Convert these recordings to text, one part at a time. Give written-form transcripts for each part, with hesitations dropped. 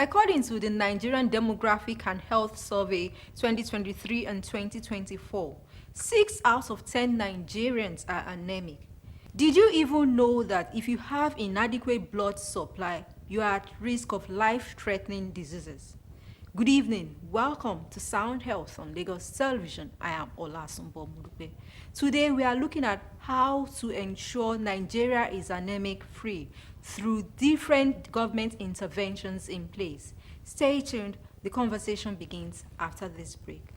According to the Nigerian Demographic and Health Survey 2023 and 2024, 6 out of 10 Nigerians are anemic. Did you even know that if you have inadequate blood supply, you are at risk of life-threatening diseases? Good evening. Welcome to Sound Health on Lagos Television. I am Olasumbo Mudupe. Today we are looking at how to ensure Nigeria is anemic-free through different government interventions in place. Stay tuned. The conversation begins after this break.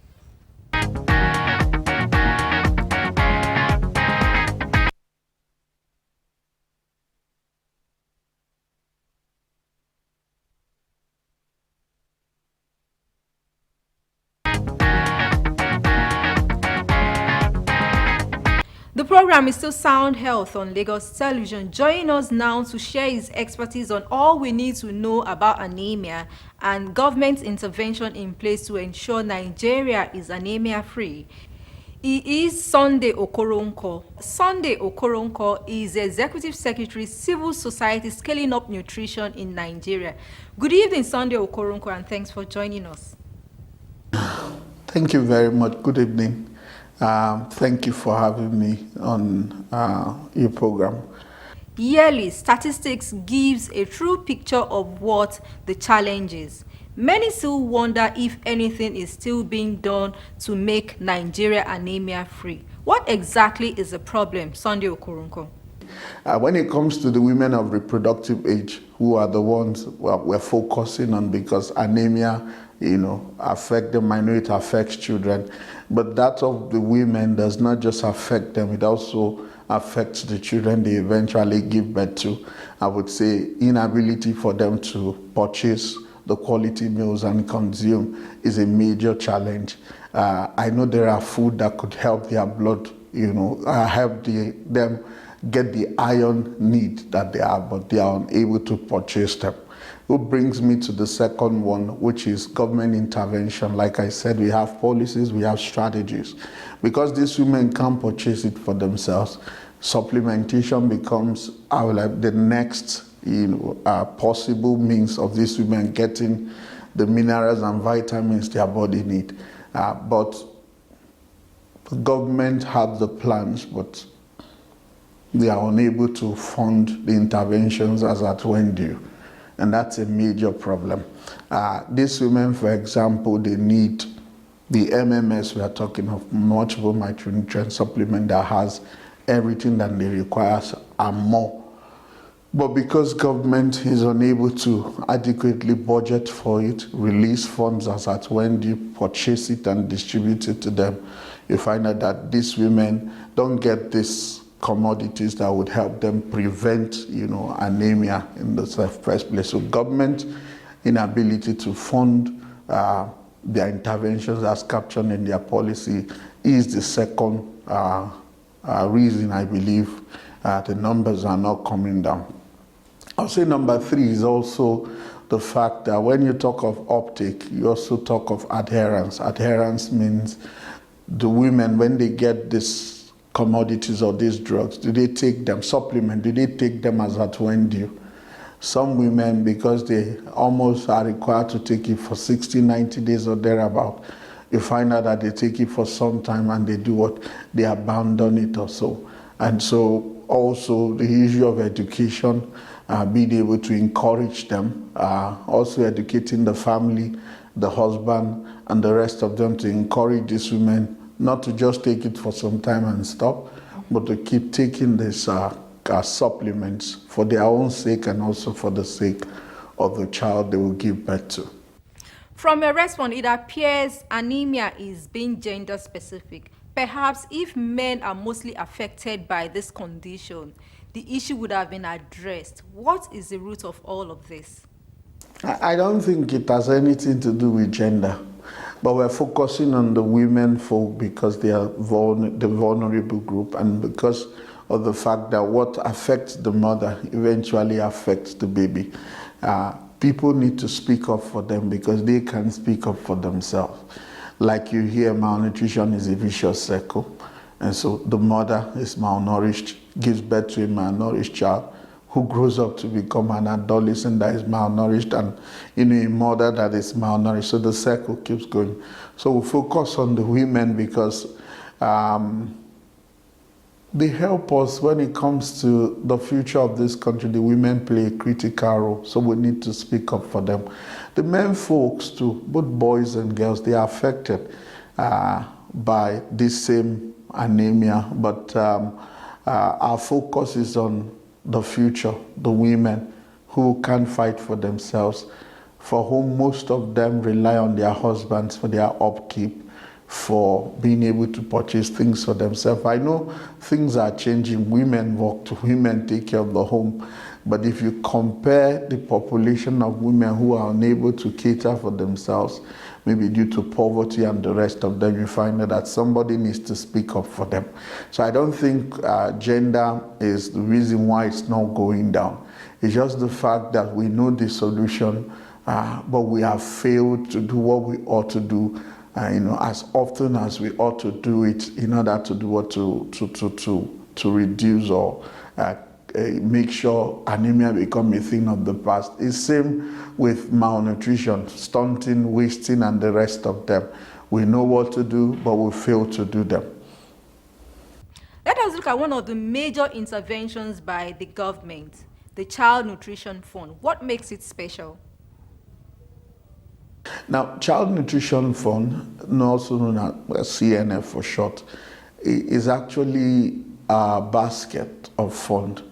The program is still Sound Health on Lagos Television. Join us now to share his expertise on all we need to know about anemia and government intervention in place to ensure Nigeria is anemia-free. He is Sunday Okoronkwo. Sunday Okoronkwo is Executive Secretary, Civil Society Scaling Up Nutrition in Nigeria. Good evening, Sunday Okoronkwo, and thanks for joining us. Thank you very much. Good evening. Thank you for having me on your program. Yearly statistics gives a true picture of what the challenge is. Many still wonder if anything is still being done to make Nigeria anemia free. What exactly is the problem, Sunday Okoronkwo? When it comes to the women of reproductive age, who are the ones we're focusing on, because anemia, affect them. I know it affects children, but that of the women does not just affect them, it also affects the children they eventually give birth to. I would say inability for them to purchase the quality meals and consume is a major challenge. I know there are food that could help their blood, help them get the iron need that they have, but they are unable to purchase them. Which brings me to the second one, which is government intervention. Like I said, we have policies, we have strategies. Because these women can't purchase it for themselves, supplementation becomes the next possible means of these women getting the minerals and vitamins their body need. But the government have the plans, but they are unable to fund the interventions as at when due. And that's a major problem. These women, for example, they need the MMS, we are talking of multiple micronutrient supplement that has everything that they require and more. But because government is unable to adequately budget for it, release funds as at when you purchase it and distribute it to them, you find out that these women don't get these commodities that would help them prevent, anemia in the first place. So government inability to fund their interventions as captured in their policy is the second reason I believe the numbers are not coming down. I'll say number 3 is also the fact that when you talk of uptake, you also talk of adherence. Adherence means the women, when they get this commodities or these drugs, do they take them, supplement, do they take them as at when due? Some women, because they almost are required to take it for 60, 90 days or thereabout, you find out that they take it for some time and they do what? They abandon it or so. And so also the issue of education, being able to encourage them, also educating the family, the husband, and the rest of them to encourage these women not to just take it for some time and stop, but to keep taking these supplements for their own sake and also for the sake of the child they will give birth to. From your response, it appears anemia is being gender specific. Perhaps if men are mostly affected by this condition, the issue would have been addressed. What is the root of all of this? I don't think it has anything to do with gender. But we're focusing on the women folk because they are the vulnerable group, and because of the fact that what affects the mother eventually affects the baby. People need to speak up for them because they can speak up for themselves. Like you hear, malnutrition is a vicious circle. And so the mother is malnourished, gives birth to a malnourished child who grows up to become an adolescent that is malnourished, and a mother that is malnourished. So the cycle keeps going. So we focus on the women because they help us when it comes to the future of this country. The women play a critical role, so we need to speak up for them. The men folks too, both boys and girls, they are affected by this same anemia, but our focus is on the future, the women who can fight for themselves, for whom most of them rely on their husbands for their upkeep, for being able to purchase things for themselves. I know things are changing. Women work, women take care of the home. But if you compare the population of women who are unable to cater for themselves, maybe due to poverty and the rest of them, you find that somebody needs to speak up for them. So I don't think gender is the reason why it's not going down. It's just the fact that we know the solution, but we have failed to do what we ought to do, as often as we ought to do it in order to do what to reduce or make sure anemia become a thing of the past. It's same with malnutrition, stunting, wasting, and the rest of them. We know what to do, but we fail to do them. Let us look at one of the major interventions by the government, the Child Nutrition Fund. What makes it special? Now, Child Nutrition Fund, also known as CNF for short, is actually a basket of fund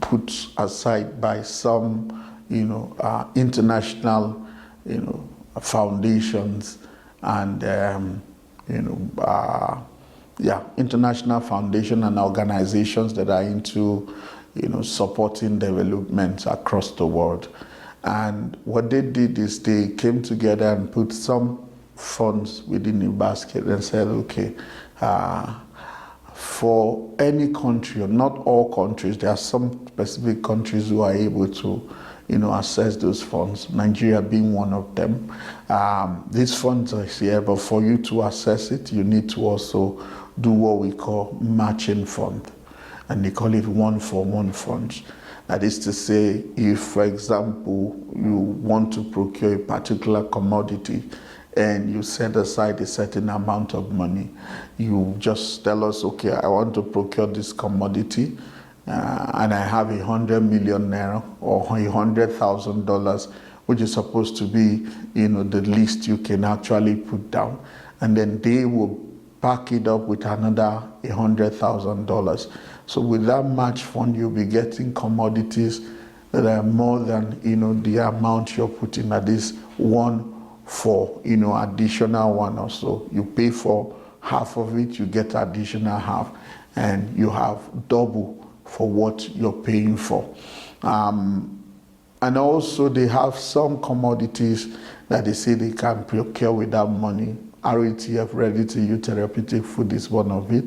put aside by some international foundations and international foundation and organizations that are into supporting development across the world. And what they did is they came together and put some funds within a basket and said, okay, for any country, or not all countries, there are some specific countries who are able to access those funds, Nigeria being one of them. These funds are here, but for you to access it, you need to also do what we call matching fund, and they call it one-for-one funds. That is to say, if, for example, you want to procure a particular commodity and you set aside a certain amount of money, you just tell us, okay, I want to procure this commodity and I have 100 million naira or $100,000, which is supposed to be, the least you can actually put down. And then they will back it up with another $100,000. So with that match fund, you'll be getting commodities that are more than the amount you're putting at this one for additional one or so. You pay for half of it, you get additional half, and you have double for what you're paying for. And also they have some commodities that they say they can procure without money. RETF, ready-to-use therapeutic food, is one of it.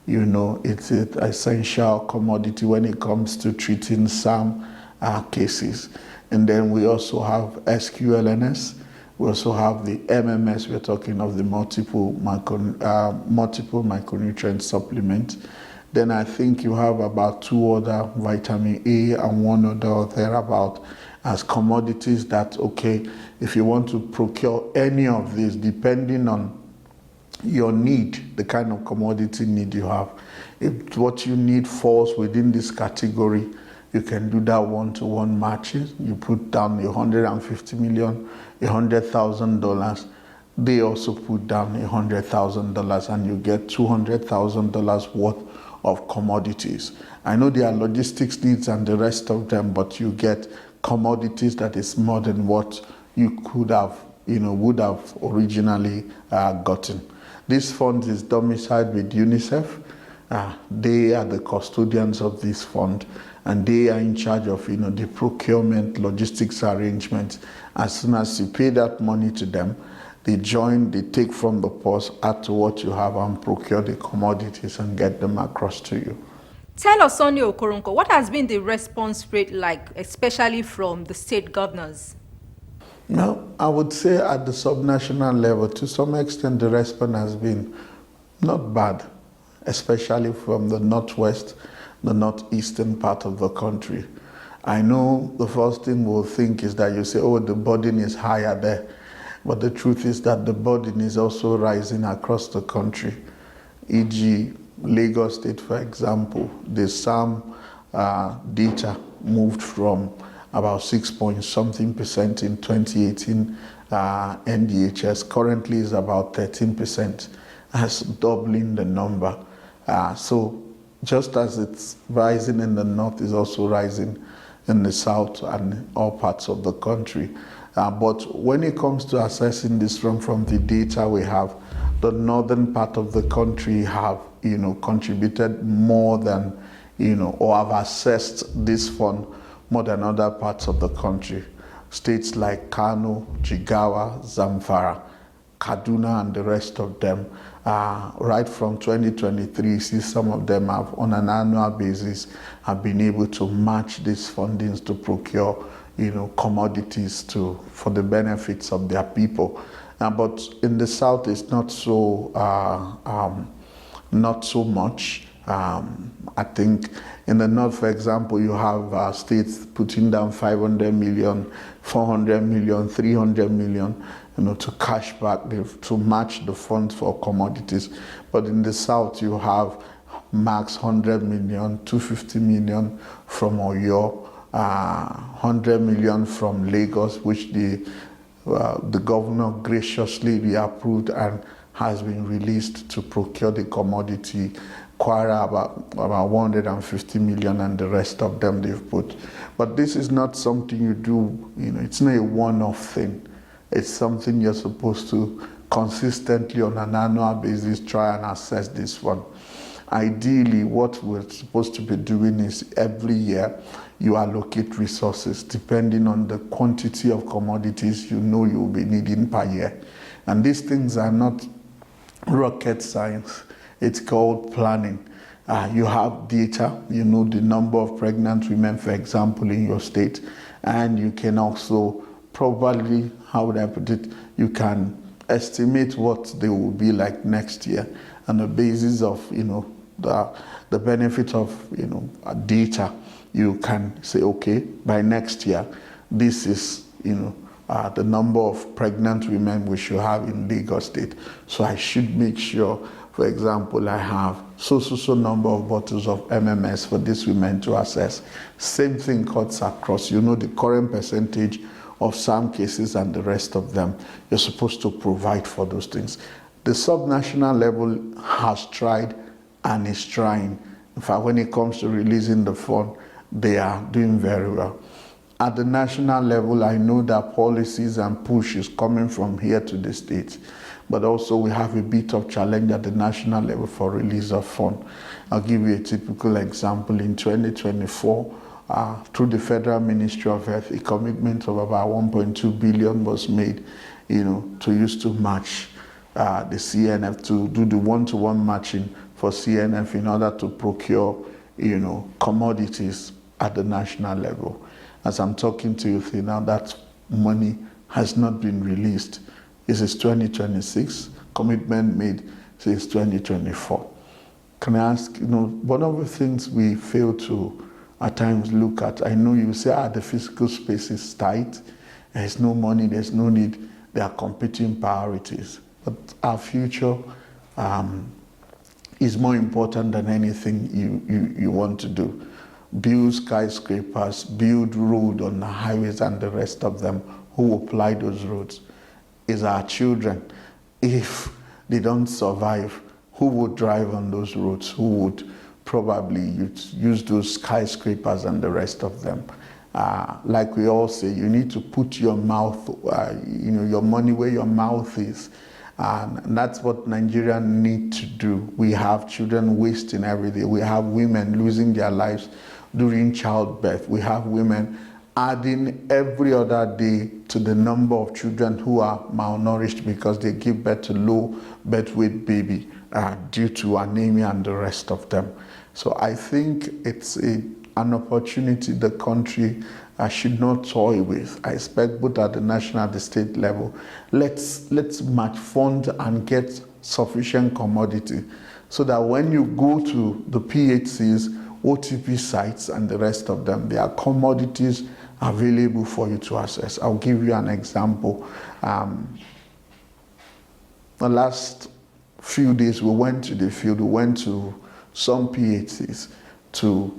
It's an essential commodity when it comes to treating some cases. And then we also have SQLNS. We also have the MMS. We're talking of the multiple micronutrient supplement. Then I think you have about 2 other vitamin A and 1 other thereabout as commodities that, okay, if you want to procure any of these, depending on your need, the kind of commodity need you have, if what you need falls within this category, you can do that one-to-one matches. You put down 150 million, $100,000. They also put down $100,000 and you get $200,000 worth of commodities. I know there are logistics needs and the rest of them, but you get commodities that is more than what you could have, would have originally gotten. This fund is domiciled with UNICEF. They are the custodians of this fund, and they are in charge of the procurement, logistics arrangements. As soon as you pay that money to them, they join, they take from the purse, add to what you have, and procure the commodities and get them across to you. Tell us, Sunny Okoronkwo, what has been the response rate like, especially from the state governors? Now, I would say at the subnational level, to some extent, the response has been not bad, especially from the Northwest. the northeastern part of the country. I know the first thing we'll think is that you say, oh, the burden is higher there. But the truth is that the burden is also rising across the country. E.g., Lagos State, for example, the SAM data moved from about 6 point something percent in 2018 NDHS, currently is about 13%, that's doubling the number. So just as it's rising in the north, is also rising in the south and all parts of the country. But when it comes to assessing this from the data we have, the northern part of the country have, contributed more than, or have assessed this fund more than other parts of the country. States like Kano, Jigawa, Zamfara, Kaduna, and the rest of them, right from 2023, see some of them have, on an annual basis, have been able to match these fundings to procure, commodities for the benefits of their people. But in the south, it's not so much. I think in the north, for example, you have states putting down 500 million, 400 million, 300 million, to cash back, to match the funds for commodities. But in the south, you have max 100 million, 250 million from Oyo, 100 million from Lagos, which the governor graciously reapproved and has been released to procure the commodity. Kwara about 150 million, and the rest of them they've put. But this is not something you do, it's not a one-off thing. It's something you're supposed to consistently on an annual basis try and assess this one. Ideally, what we're supposed to be doing is every year you allocate resources depending on the quantity of commodities you'll be needing per year. And these things are not rocket science. It's called planning. You have data, the number of pregnant women, for example, in your state, and you can also probably, how would I put it, you can estimate what they will be like next year on the basis of, the benefit of, data. You can say, okay, by next year, this is, the number of pregnant women we should have in Lagos State. So I should make sure, for example, I have so number of bottles of MMS for these women to assess. Same thing cuts across, the current percentage of some cases and the rest of them. You're supposed to provide for those things. The subnational level has tried and is trying. In fact, when it comes to releasing the fund, they are doing very well. At the national level, I know that policies and push is coming from here to the states, but also we have a bit of challenge at the national level for release of fund. I'll give you a typical example. In 2024, through the Federal Ministry of Health, a commitment of about 1.2 billion was made, to use to match the CNF, to do the one-to-one matching for CNF in order to procure, commodities at the national level. As I'm talking to you now, that money has not been released. This is 2026, commitment made since 2024. Can I ask, one of the things we fail to at times look at, I know you say, the physical space is tight, there's no money, there's no need, there are competing priorities. But our future is more important than anything you want to do. Build skyscrapers, build road on the highways and the rest of them. Who will apply those roads? Is our children. If they don't survive, who would drive on those roads? Who would probably use those skyscrapers and the rest of them? Like we all say, you need to put your mouth, your money where your mouth is. And that's what Nigerians need to do. We have children wasting every day. We have women losing their lives during childbirth. We have women adding every other day to the number of children who are malnourished because they give birth to low birth weight baby due to anemia and the rest of them. So I think it's an opportunity the country should not toy with. I expect both at the national and the state level. Let's match fund and get sufficient commodity so that when you go to the PHCs, OTP sites and the rest of them. There are commodities available for you to access. I'll give you an example. The last few days we went to the field, we went to some PHCs to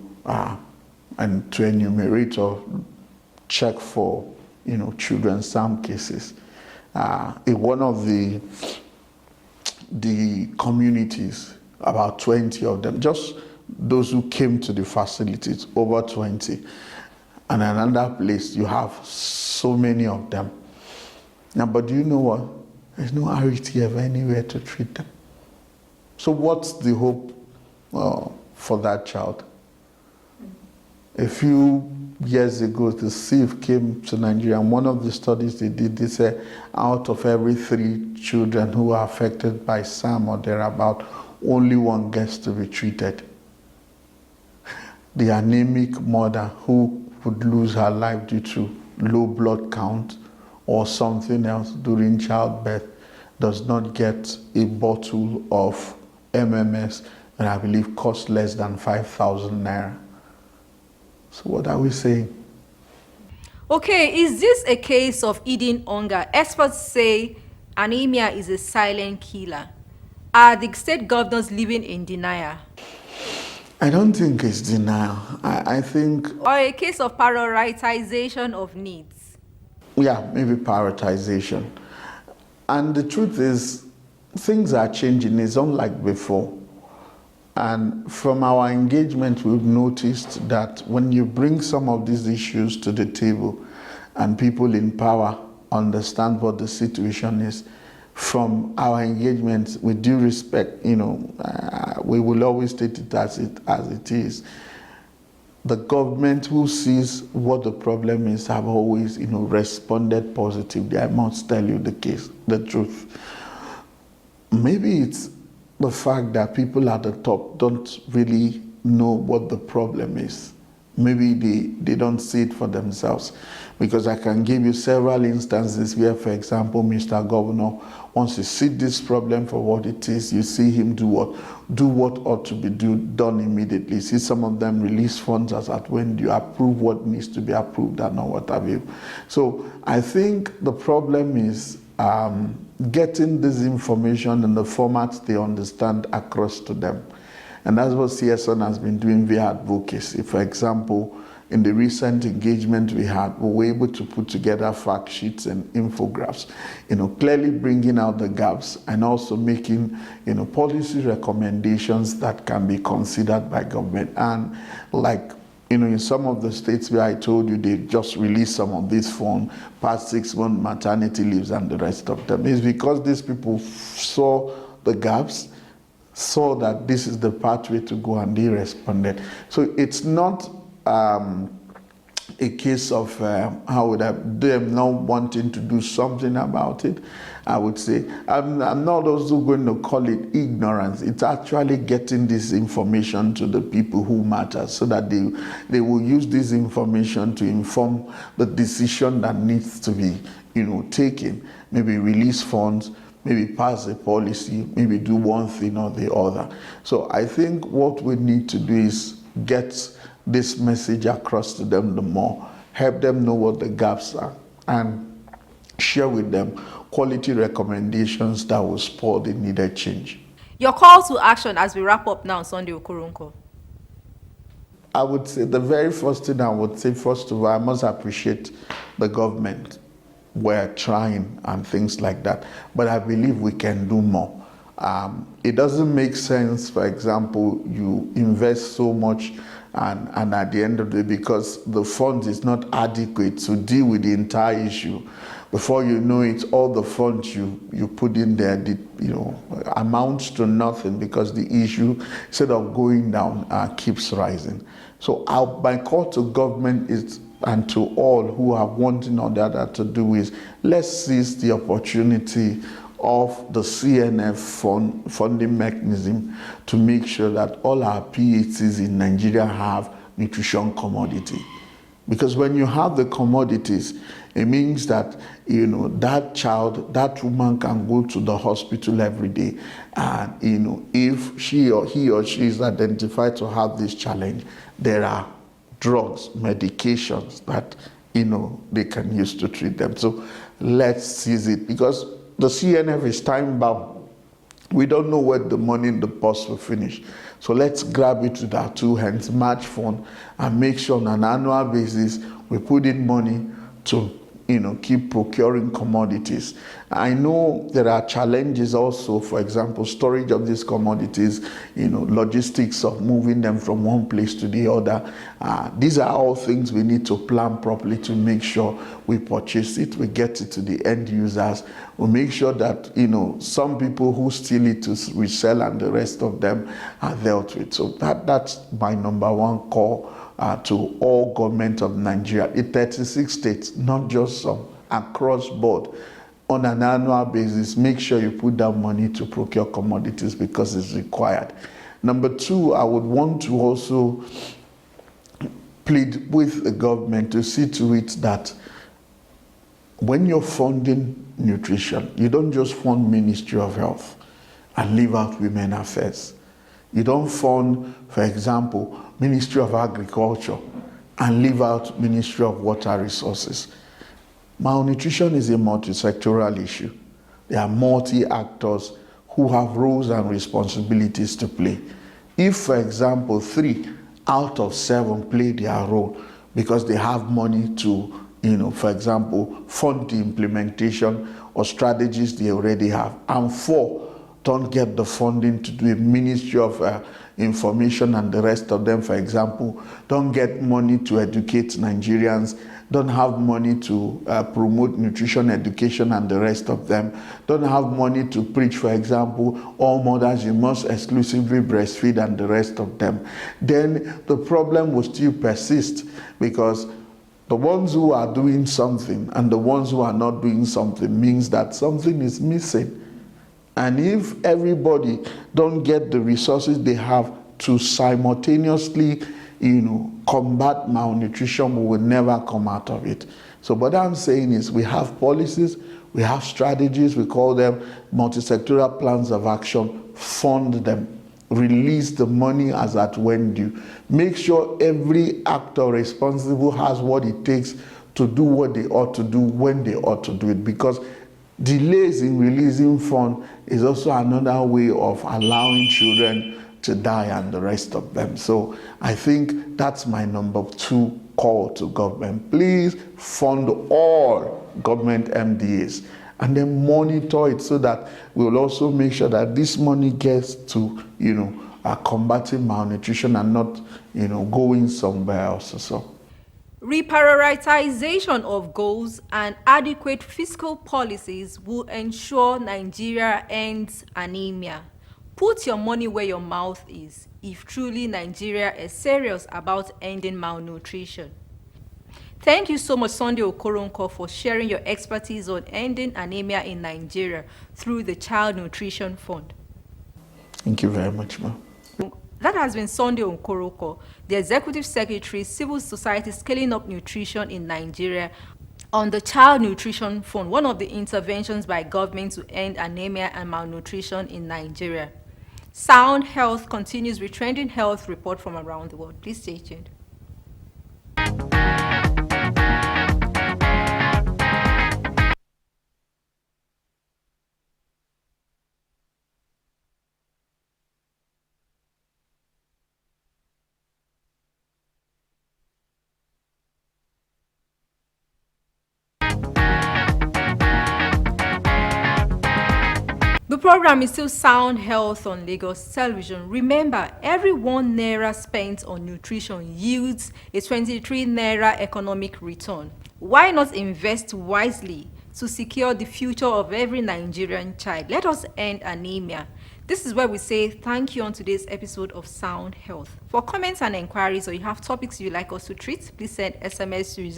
enumerate or check for children's SAM cases. In one of the communities, about 20 of them, just those who came to the facilities, over 20. And another place, you have so many of them. Now, but do you know what? There's no RETF anywhere to treat them. So what's the hope for that child? A few years ago, the SIF came to Nigeria, and one of the studies they did, they said out of every 3 children who are affected by SAM or thereabout, only 1 gets to be treated. The anemic mother who would lose her life due to low blood count or something else during childbirth does not get a bottle of MMS that I believe costs less than 5,000 naira. So what are we saying? Okay, is this a case of eating hunger? Experts say anemia is a silent killer. Are the state governors living in denial? I don't think it's denial. I think... Or a case of prioritization of needs? Yeah, maybe prioritization. And the truth is, things are changing. It's unlike before. And from our engagement, we've noticed that when you bring some of these issues to the table and people in power understand what the situation is, from our engagement, with due respect, we will always state it as it is. The government who sees what the problem is have always, responded positively. I must tell you the truth. Maybe it's the fact that people at the top don't really know what the problem is. Maybe they don't see it for themselves. Because I can give you several instances where, for example, Mr. Governor, once you see this problem for what it is, you see him do what ought to be done immediately. See some of them release funds as at when you approve what needs to be approved and not what have you. So I think the problem is getting this information in the format they understand across to them. And that's what CS-SUNN has been doing via advocacy. For example, in the recent engagement we had, we were able to put together fact sheets and infographics, clearly bringing out the gaps and also making, policy recommendations that can be considered by government. And like, in some of the states where I told you they just released some of these funds, past 6-month maternity leaves and the rest of them, is because these people saw the gaps, saw that this is the pathway to go, and they responded. So it's not a case of them not wanting to do something about it. I would say I'm not also going to call it ignorance. It's actually getting this information to the people who matter, so that they will use this information to inform the decision that needs to be taken. Maybe release funds, maybe pass a policy, maybe do one thing or the other. So I think what we need to do is get this message across to them the more, help them know what the gaps are, and share with them quality recommendations that will spur the needed change. Your call to action as we wrap up now, Sunday Okoronkwo. I would say the very first thing I would say, first of all, I must appreciate the government. We're trying and things like that, but I believe we can do more. It doesn't make sense, for example, you invest so much and at the end of the day, because the funds is not adequate to deal with the entire issue, before you know it, all the funds you put in there amounts to nothing, because the issue, instead of going down, keeps rising. So my call to government is, and to all who have one thing or the other to do, is let's seize the opportunity of the CNF funding mechanism to make sure that all our PHCs in Nigeria have nutrition commodity. Because when you have the commodities, it means that, that child, that woman can go to the hospital every day. And, if he or she is identified to have this challenge, there are drugs, medications that, they can use to treat them. So let's seize it, because the CNF is time bound. We don't know where the money in the purse will finish. So let's grab it with our two hands, match fund, and make sure on an annual basis we put in money to keep procuring commodities. I know there are challenges also, for example, storage of these commodities, logistics of moving them from one place to the other. These are all things we need to plan properly to make sure we purchase it, we get it to the end users. We make sure that, some people who steal it to resell and the rest of them are dealt with. So that's my number one call to all government of Nigeria, in 36 states, not just some, across board. On an annual basis, make sure you put that money to procure commodities because it's required. Number two, I would want to also plead with the government to see to it that when you're funding nutrition, you don't just fund Ministry of Health and leave out Women Affairs. You don't fund, for example, Ministry of Agriculture and leave out Ministry of Water Resources. Malnutrition is a multi-sectoral issue. There are multi-actors who have roles and responsibilities to play. If, for example, 3 out of 7 play their role because they have money to, for example, fund the implementation or strategies they already have, and 4 don't get the funding to do a Ministry of Information and the rest of them, for example, don't get money to educate Nigerians, don't have money to promote nutrition education and the rest of them, don't have money to preach, for example, all mothers, you must exclusively breastfeed and the rest of them, then the problem will still persist, because the ones who are doing something and the ones who are not doing something means that something is missing. And if everybody don't get the resources they have to simultaneously, combat malnutrition, we will never come out of it. So what I'm saying is we have policies, we have strategies, we call them multi-sectoral plans of action, fund them, release the money as at when due. Make sure every actor responsible has what it takes to do what they ought to do when they ought to do it, because delays in releasing funds is also another way of allowing children to die and the rest of them. So I think that's my number 2 call to government. Please fund all government MDAs and then monitor it so that we'll also make sure that this money gets to, combating malnutrition and not, going somewhere else. So. Reprioritization of goals and adequate fiscal policies will ensure Nigeria ends anemia. Put your money where your mouth is if truly Nigeria is serious about ending malnutrition. Thank you so much, Sunday Okoronkwo, for sharing your expertise on ending anemia in Nigeria through the Child Nutrition Fund. Thank you very much, ma'am. That has been Sunday Okoronkwo, the Executive Secretary, Civil Society Scaling Up Nutrition in Nigeria, on the Child Nutrition Fund, one of the interventions by government to end anemia and malnutrition in Nigeria. Sound Health continues with trending health report from around the world. Please stay tuned. The program is still Sound Health on Lagos Television. Remember, every 1 naira spent on nutrition yields a 23 naira economic return. Why not invest wisely to secure the future of every Nigerian child? Let us end anemia. This is where we say thank you on today's episode of Sound Health. For comments and inquiries, or you have topics you'd like us to treat, please send SMS to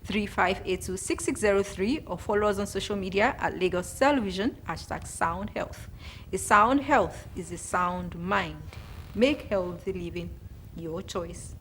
0035826603 or follow us on social media at Lagos Television, #Sound Health. A sound health is a sound mind. Make healthy living your choice.